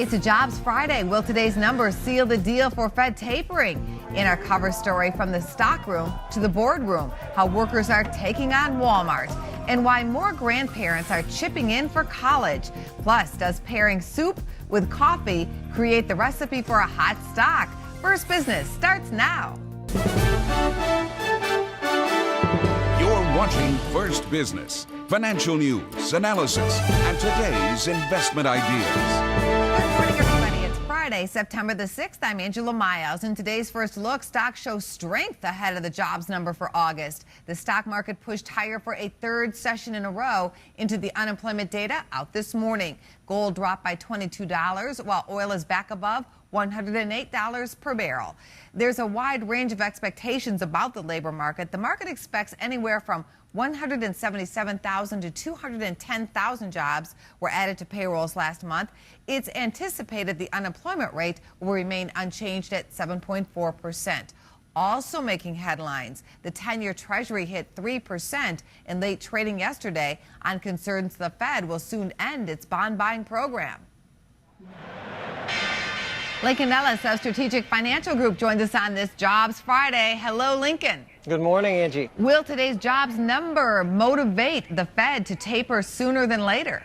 It's a Jobs Friday. Will today's numbers seal the deal for Fed tapering? In our cover story, from the stockroom to the boardroom, how workers are taking on Walmart and why more grandparents are chipping in for college. Plus, does pairing soup with coffee create the recipe for a hot stock? First Business starts now. You're watching First Business. Financial news, analysis, and today's investment ideas. Good morning, everybody. It's Friday, September the 6th. I'm Angela Miles. In today's First Look, stocks show strength ahead of the jobs number for August. The stock market pushed higher for a third session in a row into the unemployment data out this morning. Gold dropped by $22, while oil is back above $108 per barrel. There's a wide range of expectations about the labor market. The market expects anywhere from 177,000 to 210,000 jobs were added to payrolls last month. It's anticipated the unemployment rate will remain unchanged at 7.4%. Also making headlines, the 10-year Treasury hit 3% in late trading yesterday on concerns the Fed will soon end its bond buying program. Lincoln Ellis of Strategic Financial Group joins us on this Jobs Friday. Hello, Lincoln. Good morning, Angie. Will today's jobs number motivate the Fed to taper sooner than later?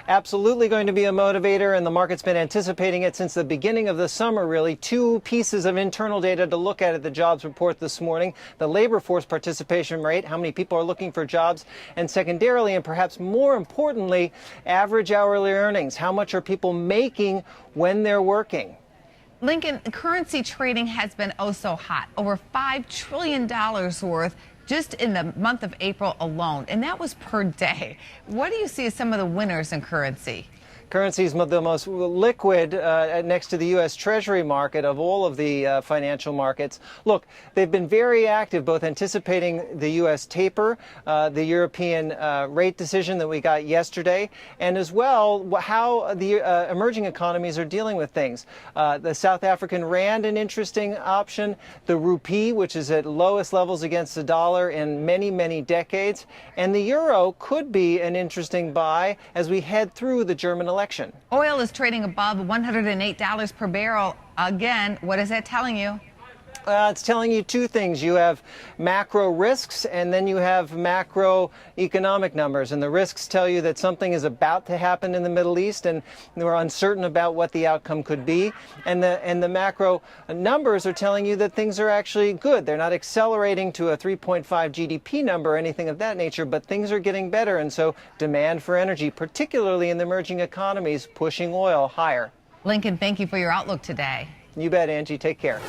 Absolutely going to be a motivator, and the market's been anticipating it since the beginning of the summer, really. Two pieces of internal data to look at the jobs report this morning. The labor force participation rate, how many people are looking for jobs, and secondarily, and perhaps more importantly, average hourly earnings. How much are people making when they're working? Lincoln, currency trading has been oh so hot, over $5 trillion worth just in the month of April alone, and that was per day. What do you see as some of the winners in currency? Currency is the most liquid next to the U.S. Treasury market of all of the financial markets. Look, they've been very active, both anticipating the U.S. taper, the European rate decision that we got yesterday, and as well how the emerging economies are dealing with things. The South African rand, an interesting option, the rupee, which is at lowest levels against the dollar in many, many decades, and the euro could be an interesting buy as we head through the German election. Oil is trading above $108 per barrel. Again, what is that telling you? It's telling you two things. You have macro risks, and then you have macroeconomic numbers. And the risks tell you that something is about to happen in the Middle East, and we're uncertain about what the outcome could be. And the macro numbers are telling you that things are actually good. They're not accelerating to a 3.5 GDP number or anything of that nature, but things are getting better. And so demand for energy, particularly in the emerging economies, pushing oil higher. Lincoln, thank you for your outlook today. You bet, Angie. Take care.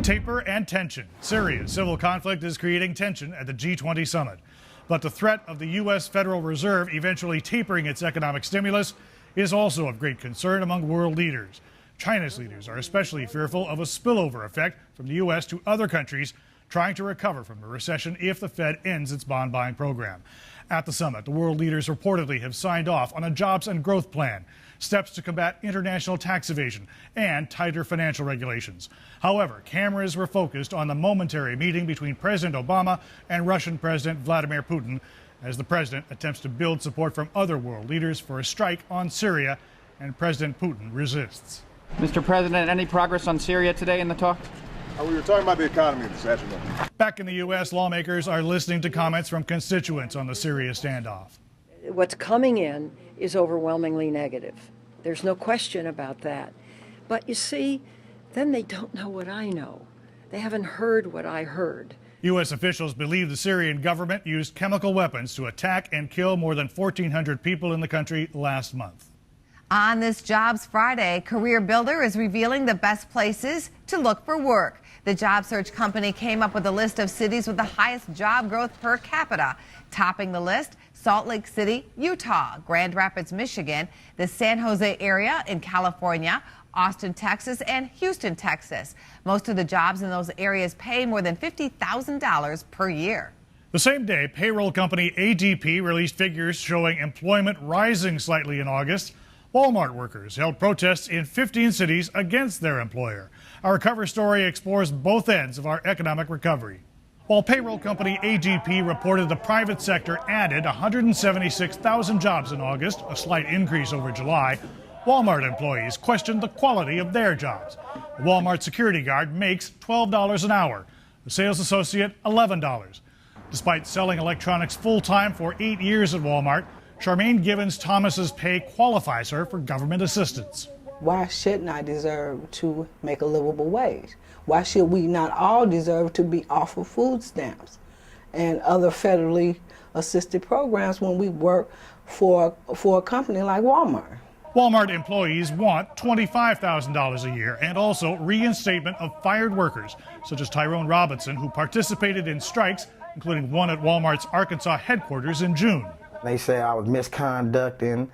Taper and tension. Syria's civil conflict is creating tension at the G20 summit. But the threat of the U.S. Federal Reserve eventually tapering its economic stimulus is also of great concern among world leaders. China's leaders are especially fearful of a spillover effect from the U.S. to other countries trying to recover from a recession if the Fed ends its bond buying program. At the summit, the world leaders reportedly have signed off on a jobs and growth plan, steps to combat international tax evasion, and tighter financial regulations. However, cameras were focused on the momentary meeting between President Obama and Russian President Vladimir Putin as the president attempts to build support from other world leaders for a strike on Syria, and President Putin resists. Mr. President, any progress on Syria today in the talks? We were talking about the economy this afternoon. Back in the U.S., lawmakers are listening to comments from constituents on the Syria standoff. What's coming in is overwhelmingly negative. There's no question about that. But you see, then they don't know what I know. They haven't heard what I heard. U.S. officials believe the Syrian government used chemical weapons to attack and kill more than 1,400 people in the country last month. On this Jobs Friday, Career Builder is revealing the best places to look for work. The job search company came up with a list of cities with the highest job growth per capita. Topping the list, Salt Lake City, Utah, Grand Rapids, Michigan, the San Jose area in California, Austin, Texas, and Houston, Texas. Most of the jobs in those areas pay more than $50,000 per year. The same day, payroll company ADP released figures showing employment rising slightly in August. Walmart workers held protests in 15 cities against their employer. Our cover story explores both ends of our economic recovery. While payroll company ADP reported the private sector added 176,000 jobs in August, a slight increase over July, Walmart employees questioned the quality of their jobs. A Walmart security guard makes $12 an hour, a sales associate $11. Despite selling electronics full-time for 8 years at Walmart, Charmaine Givens Thomas's pay qualifies her for government assistance. Why shouldn't I deserve to make a livable wage? Why should we not all deserve to be offered food stamps and other federally assisted programs when we work for a company like Walmart? Walmart employees want $25,000 a year and also reinstatement of fired workers, such as Tyrone Robinson, who participated in strikes, including one at Walmart's Arkansas headquarters in June. They say I was misconducting,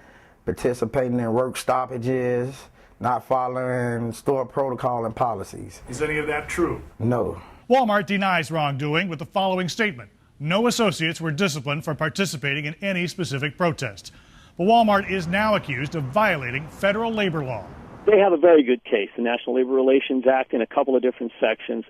participating in work stoppages, not following store protocol and policies. Is any of that true? No. Walmart denies wrongdoing with the following statement: no associates were disciplined for participating in any specific protest. But Walmart is now accused of violating federal labor law. They have a very good case. The National Labor Relations Act, in a couple of different sections,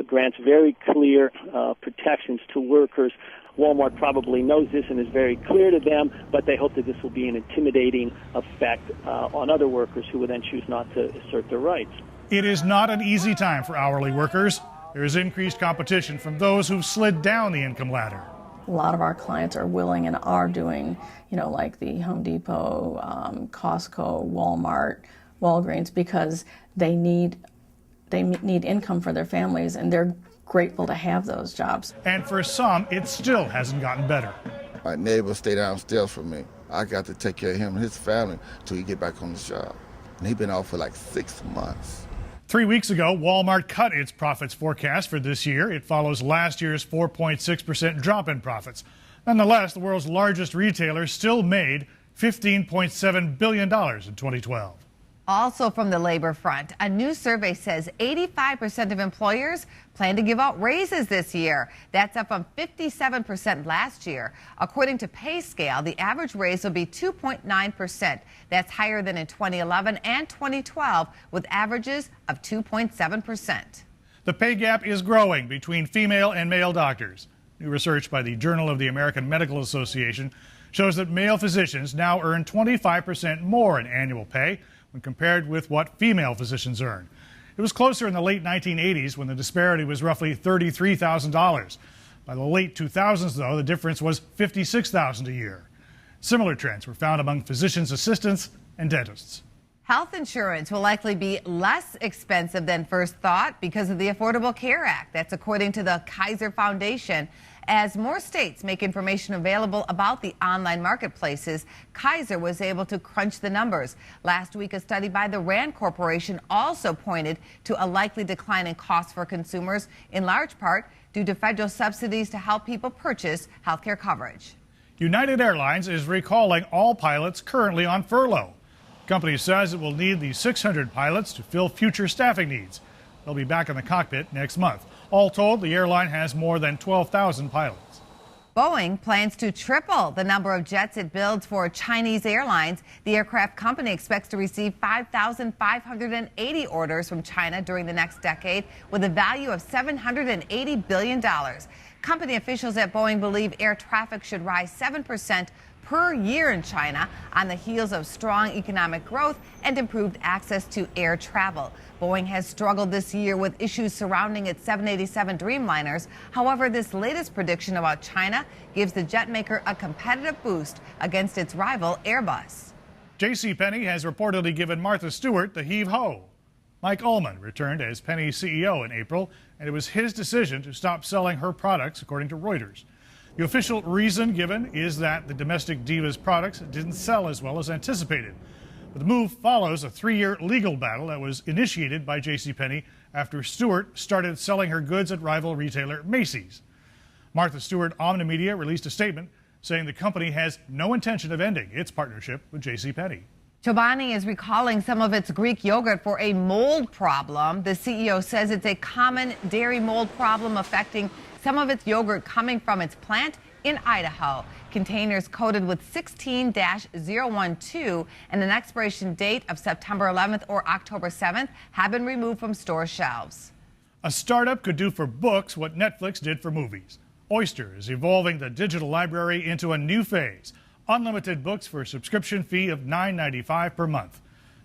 grants very clear protections to workers. Walmart probably knows this and is very clear to them, but they hope that this will be an intimidating effect on other workers who would then choose not to assert their rights. It is not an easy time for hourly workers. There is increased competition from those who've slid down the income ladder. A lot of our clients are willing and are doing, like the Home Depot, Costco, Walmart, Walgreens, because they need income for their families, and they're grateful to have those jobs. And for some, it still hasn't gotten better. My neighbor stayed downstairs from me. I got to take care of him and his family until he get back on the job. And he's been off for like 6 months. 3 weeks ago, Walmart cut its profits forecast for this year. It follows last year's 4.6% drop in profits. Nonetheless, the world's largest retailer still made $15.7 billion in 2012. Also from the labor front, a new survey says 85% of employers plan to give out raises this year. That's up from 57% last year. According to PayScale, the average raise will be 2.9%. That's higher than in 2011 and 2012, with averages of 2.7%. The pay gap is growing between female and male doctors. New research by the Journal of the American Medical Association shows that male physicians now earn 25% more in annual pay when compared with what female physicians earn. It was closer in the late 1980s when the disparity was roughly $33,000. By the late 2000s, though, the difference was $56,000 a year. Similar trends were found among physicians' assistants and dentists. Health insurance will likely be less expensive than first thought because of the Affordable Care Act. That's according to the Kaiser Foundation. As more states make information available about the online marketplaces, Kaiser was able to crunch the numbers. Last week, a study by the RAND Corporation also pointed to a likely decline in costs for consumers, in large part due to federal subsidies to help people purchase health care coverage. United Airlines is recalling all pilots currently on furlough. The company says it will need the 600 pilots to fill future staffing needs. They'll be back in the cockpit next month. All told, the airline has more than 12,000 pilots. Boeing plans to triple the number of jets it builds for Chinese airlines. The aircraft company expects to receive 5,580 orders from China during the next decade, with a value of $780 billion. Company officials at Boeing believe air traffic should rise 7% per year in China on the heels of strong economic growth and improved access to air travel. Boeing has struggled this year with issues surrounding its 787 Dreamliners. However, this latest prediction about China gives the jet maker a competitive boost against its rival Airbus. JCPenney has reportedly given Martha Stewart the heave-ho. Mike Ullman returned as Penney's CEO in April, and it was his decision to stop selling her products, according to Reuters. The official reason given is that the domestic diva's products didn't sell as well as anticipated. But the move follows a 3-year legal battle that was initiated by JCPenney after Stewart started selling her goods at rival retailer Macy's. Martha Stewart Omnimedia released a statement saying the company has no intention of ending its partnership with JCPenney. Chobani is recalling some of its Greek yogurt for a mold problem. The CEO says it's a common dairy mold problem affecting some of its yogurt coming from its plant in Idaho. Containers coated with 16-012 and an expiration date of September 11th or October 7th have been removed from store shelves. A startup could do for books what Netflix did for movies. Oyster is evolving the digital library into a new phase. Unlimited books for a subscription fee of $9.95 per month.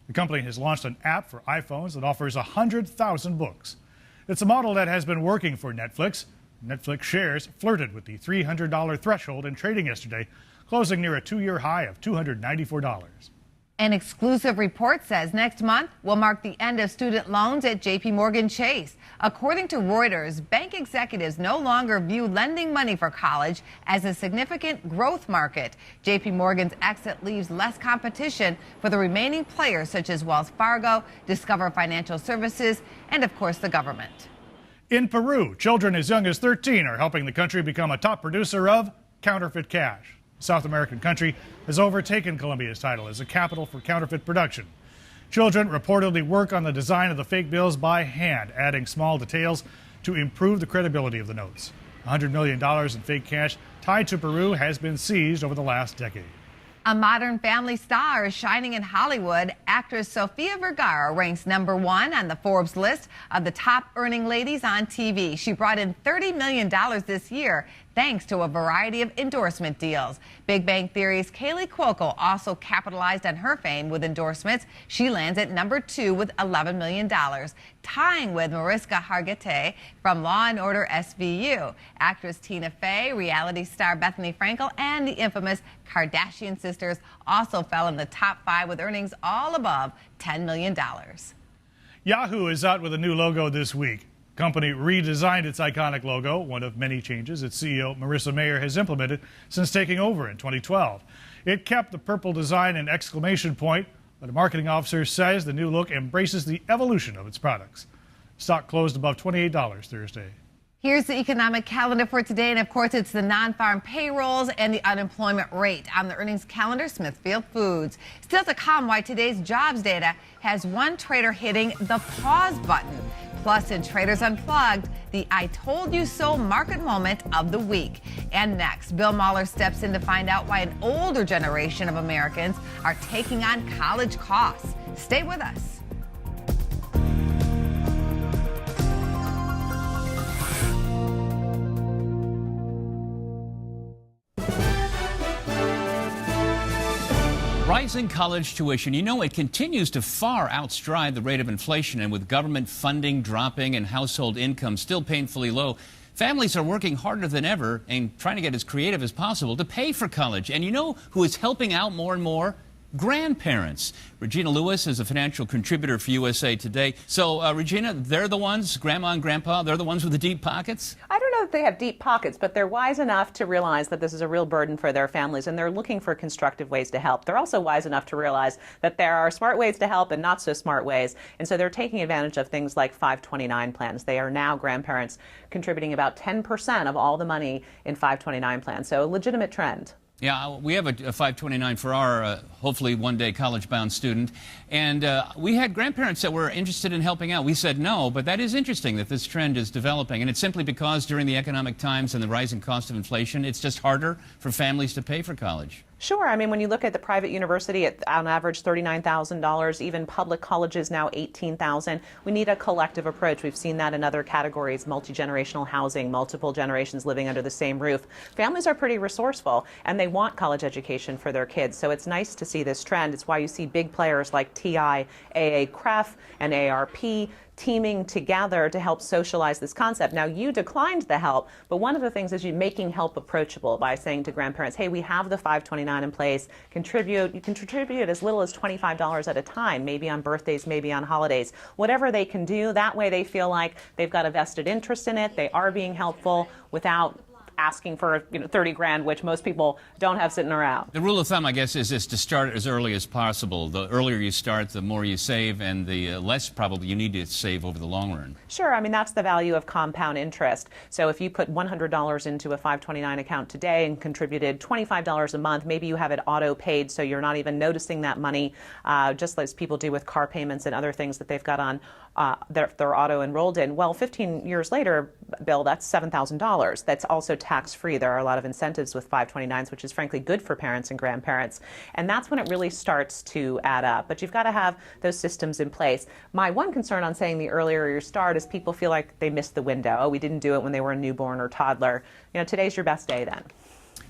The company has launched an app for iPhones that offers 100,000 books. It's a model that has been working for Netflix. Netflix shares flirted with the $300 threshold in trading yesterday, closing near a two-year high of $294. An exclusive report says next month will mark the end of student loans at J.P. Morgan Chase. According to Reuters, bank executives no longer view lending money for college as a significant growth market. J.P. Morgan's exit leaves less competition for the remaining players such as Wells Fargo, Discover Financial Services, and of course the government. In Peru, children as young as 13 are helping the country become a top producer of counterfeit cash. The South American country has overtaken Colombia's title as a capital for counterfeit production. Children reportedly work on the design of the fake bills by hand, adding small details to improve the credibility of the notes. $100 million in fake cash tied to Peru has been seized over the last decade. A modern family star is shining in Hollywood. Actress Sofia Vergara ranks #1 on the Forbes list of the top earning ladies on TV. She brought in $30 million this year thanks to a variety of endorsement deals. Big Bang Theory's Kaylee Cuoco also capitalized on her fame with endorsements. She lands at #2 with $11 million, tying with Mariska Hargitay from Law & Order SVU. Actress Tina Fey, reality star Bethany Frankel, and the infamous Kardashian sisters also fell in the top 5 with earnings all above $10 million. Yahoo is out with a new logo this week. The company redesigned its iconic logo, one of many changes its CEO Marissa Mayer has implemented since taking over in 2012. It kept the purple design and exclamation point, but a marketing officer says the new look embraces the evolution of its products. Stock closed above $28 Thursday. Here's the economic calendar for today, and of course it's the non-farm payrolls and the unemployment rate. On the earnings calendar, Smithfield Foods. Still to come, why today's jobs data has one trader hitting the pause button. Plus, in Traders Unplugged, the I told you so market moment of the week. And next, Bill Mahler steps in to find out why an older generation of Americans are taking on college costs. Stay with us. Rising college tuition, you know, it continues to far outstride the rate of inflation, and with government funding dropping and household income still painfully low, families are working harder than ever and trying to get as creative as possible to pay for college. And you know who is helping out more and more? Grandparents. Regina Lewis is a financial contributor for USA Today. So, Regina, they're the ones, Grandma and Grandpa, they're the ones with the deep pockets? I don't know if they have deep pockets, but they're wise enough to realize that this is a real burden for their families, and they're looking for constructive ways to help. They're also wise enough to realize that there are smart ways to help and not so smart ways, and so they're taking advantage of things like 529 plans. They are now, grandparents, contributing about 10% of all the money in 529 plans, so a legitimate trend. Yeah, we have a 529 for our hopefully one day college-bound student, and we had grandparents that were interested in helping out. We said no, but that is interesting that this trend is developing, and it's simply because during the economic times and the rising cost of inflation, it's just harder for families to pay for college. Sure. I mean, when you look at the private university, on average $39,000, even public colleges now $18,000. We need a collective approach. We've seen that in other categories, multi-generational housing, multiple generations living under the same roof. Families are pretty resourceful, and they want college education for their kids. So it's nice to see this trend. It's why you see big players like TI, AA-CREF, and AARP teaming together to help socialize this concept. Now, you declined the help, but one of the things is you making help approachable by saying to grandparents, hey, we have the 529 in place, contribute. You can contribute as little as $25 at a time, maybe on birthdays, maybe on holidays. Whatever they can do, that way they feel like they've got a vested interest in it, they are being helpful without asking for 30 grand, which most people don't have sitting around. The rule of thumb, I guess, is to start as early as possible. The earlier you start, the more you save, and the less probably you need to save over the long run. Sure. I mean, that's the value of compound interest. So if you put $100 into a 529 account today and contributed $25 a month, maybe you have it auto paid so you're not even noticing that money, just as people do with car payments and other things that they've got on they're auto enrolled in. Well, 15 years later, Bill, that's $7,000. That's also tax-free. There are a lot of incentives with 529s, which is frankly good for parents and grandparents. And that's when it really starts to add up. But you've got to have those systems in place. My one concern on saying the earlier you start is people feel like they missed the window. Oh, we didn't do it when they were a newborn or toddler. Today's your best day then.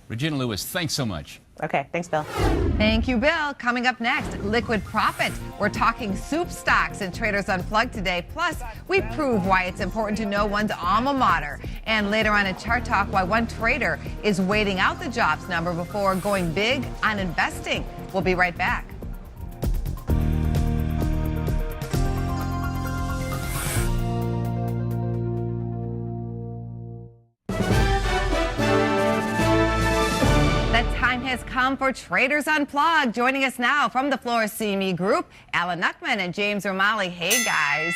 Regina Lewis, thanks so much. Okay, thanks, Bill. Thank you, Bill. Coming up next, Liquid Profit. We're talking soup stocks in Traders Unplugged today. Plus, we prove why it's important to know one's alma mater. And later on in Chart Talk, why one trader is waiting out the jobs number before going big on investing. We'll be right back. Has come for Traders Unplugged. Joining us now from the Flora CME Group, Alan Nuckman and James O'Malley. Hey, guys.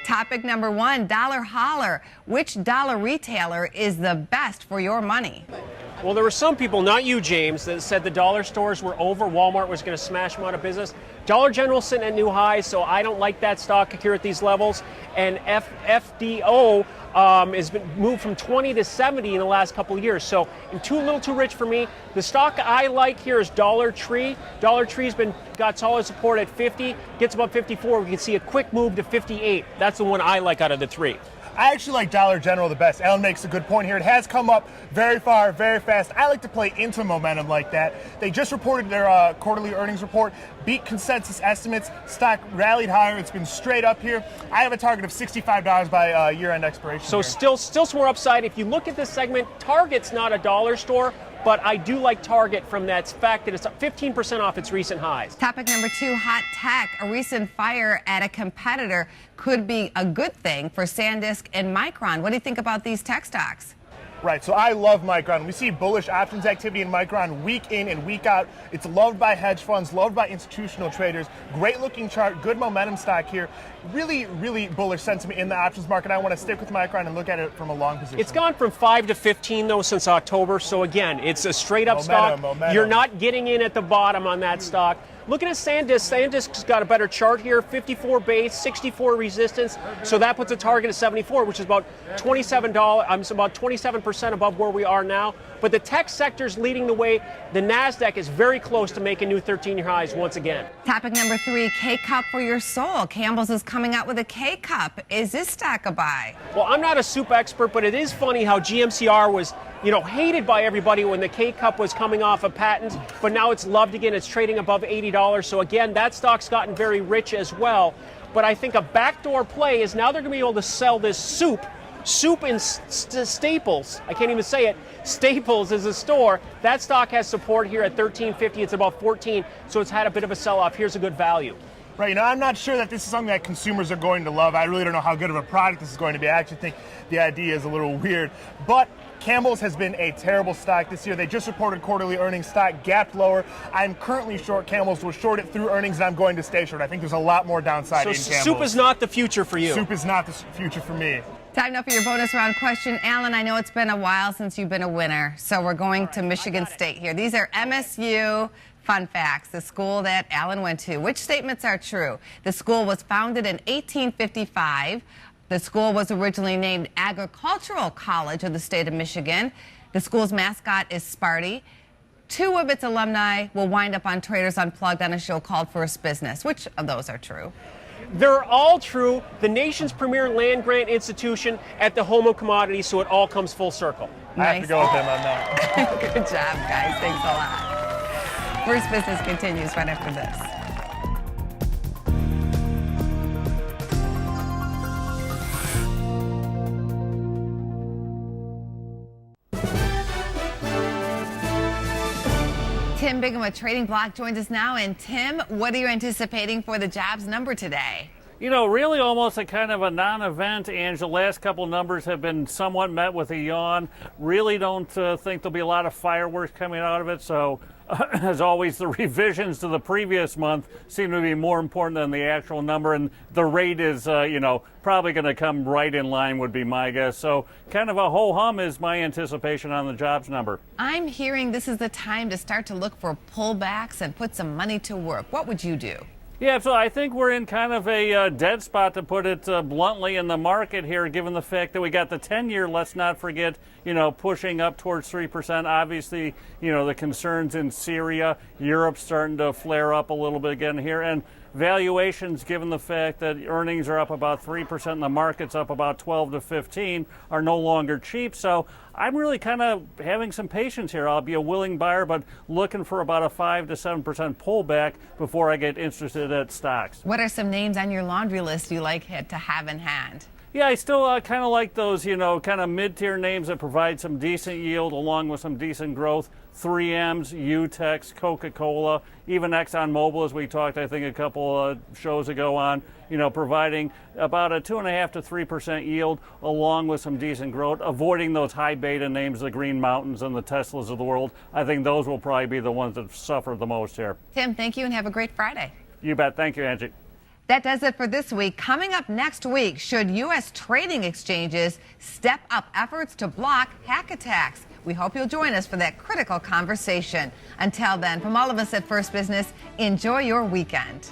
Topic number one, dollar holler. Which dollar retailer is the best for your money? Well, there were some people, not you, James, that said the dollar stores were over. Walmart was going to smash them out of business. Dollar General sitting at new highs, so I don't like that stock here at these levels. And FDO has been moved from 20 to 70 in the last couple of years. So a little too rich for me. The stock I like here is Dollar Tree. Dollar Tree's got solid support at 50, gets above 54. We can see a quick move to 58. That's the one I like out of the three. I actually like Dollar General the best. Alan makes a good point here. It has come up very far, very fast. I like to play into momentum like that. They just reported their quarterly earnings report, beat consensus estimates. Stock rallied higher. It's been straight up here. I have a target of $65 by year-end expiration. So still some more upside. If you look at this segment, Target's not a dollar store, but I do like Target from that fact that it's 15% off its recent highs. Topic number two, hot tech. A recent fire at a competitor could be a good thing for SanDisk and Micron. What do you think about these tech stocks? Right, so I love Micron. We see bullish options activity in Micron week in and week out. It's loved by hedge funds, loved by institutional traders. Great looking chart, good momentum stock here. Really, really bullish sentiment in the options market. I want to stick with Micron and look at it from a long position. It's gone from 5 to 15 though since October. So again, it's a straight up stock. You're not getting in at the bottom on that stock. Looking at SanDisk, SanDisk's got a better chart here, 54 base, 64 resistance, so that puts a target of 74, which is about $27, about 27% above where we are now. But the tech sector's leading the way. The NASDAQ is very close to making new 13-year highs once again. Topic number three, K-Cup for your soul. Campbell's is coming out with a K-Cup. Is this stock a buy? Well, I'm not a soup expert, but it is funny how GMCR was hated by everybody when the K-Cup was coming off a patent, but now it's loved again. It's trading above $80. So again, that stock's gotten very rich as well. But I think a backdoor play is now they're going to be able to sell this soup in Staples. I can't even say it. Staples is a store. That stock has support here at $13.50. It's about $14, so it's had a bit of a sell-off. Here's a good value. Right, I'm not sure that this is something that consumers are going to love. I really don't know how good of a product this is going to be. I actually think the idea is a little weird. But Campbell's has been a terrible stock this year. They just reported quarterly earnings. Stock gapped lower. I'm currently short Campbell's. Will short it through earnings, and I'm going to stay short. I think there's a lot more downside in Campbell's. Soup is not the future for you. Soup is not the future for me. Time now for your bonus round question. Alan, I know it's been a while since you've been a winner, so we're going to Michigan State here. These are MSU fun facts, the school that Alan went to. Which statements are true? The school was founded in 1855. The school was originally named Agricultural College of the state of Michigan. The school's mascot is Sparty. 2 of its alumni will wind up on Traders Unplugged on a show called First Business. Which of those are true? They're all true. The nation's premier land grant institution at the home of commodities, so it all comes full circle. Nice. I have to go with them on that. Good job, guys. Thanks a lot. First Business continues right after this. Tim Bigham with Trading Block joins us now. And Tim, what are you anticipating for the jobs number today? Really almost a kind of a non-event, Ange. The last couple numbers have been somewhat met with a yawn. Really don't think there'll be a lot of fireworks coming out of it. So, as always, the revisions to the previous month seem to be more important than the actual number. And the rate is, probably going to come right in line would be my guess. So, kind of a ho-hum is my anticipation on the jobs number. I'm hearing this is the time to start to look for pullbacks and put some money to work. What would you do? Yeah, so I think we're in kind of a dead spot, to put it bluntly, in the market here, given the fact that we got the 10-year, let's not forget, pushing up towards 3%. Obviously, the concerns in Syria, Europe starting to flare up a little bit again here. And valuations, given the fact that earnings are up about 3% and the market's up about 12 to 15, are no longer cheap. So I'm really kind of having some patience here. I'll be a willing buyer, but looking for about a 5 to 7% pullback before I get interested at stocks. What are some names on your laundry list you like to have in hand? Yeah, I still kind of like those, kind of mid-tier names that provide some decent yield along with some decent growth. 3Ms, Utex, Coca-Cola, even ExxonMobil, as we talked, I think, a couple shows ago on, providing about a 2.5 to 3% yield along with some decent growth, avoiding those high beta names, the Green Mountains and the Teslas of the world. I think those will probably be the ones that suffer the most here. Tim, thank you and have a great Friday. You bet. Thank you, Angie. That does it for this week. Coming up next week, should U.S. trading exchanges step up efforts to block hack attacks? We hope you'll join us for that critical conversation. Until then, from all of us at First Business, enjoy your weekend.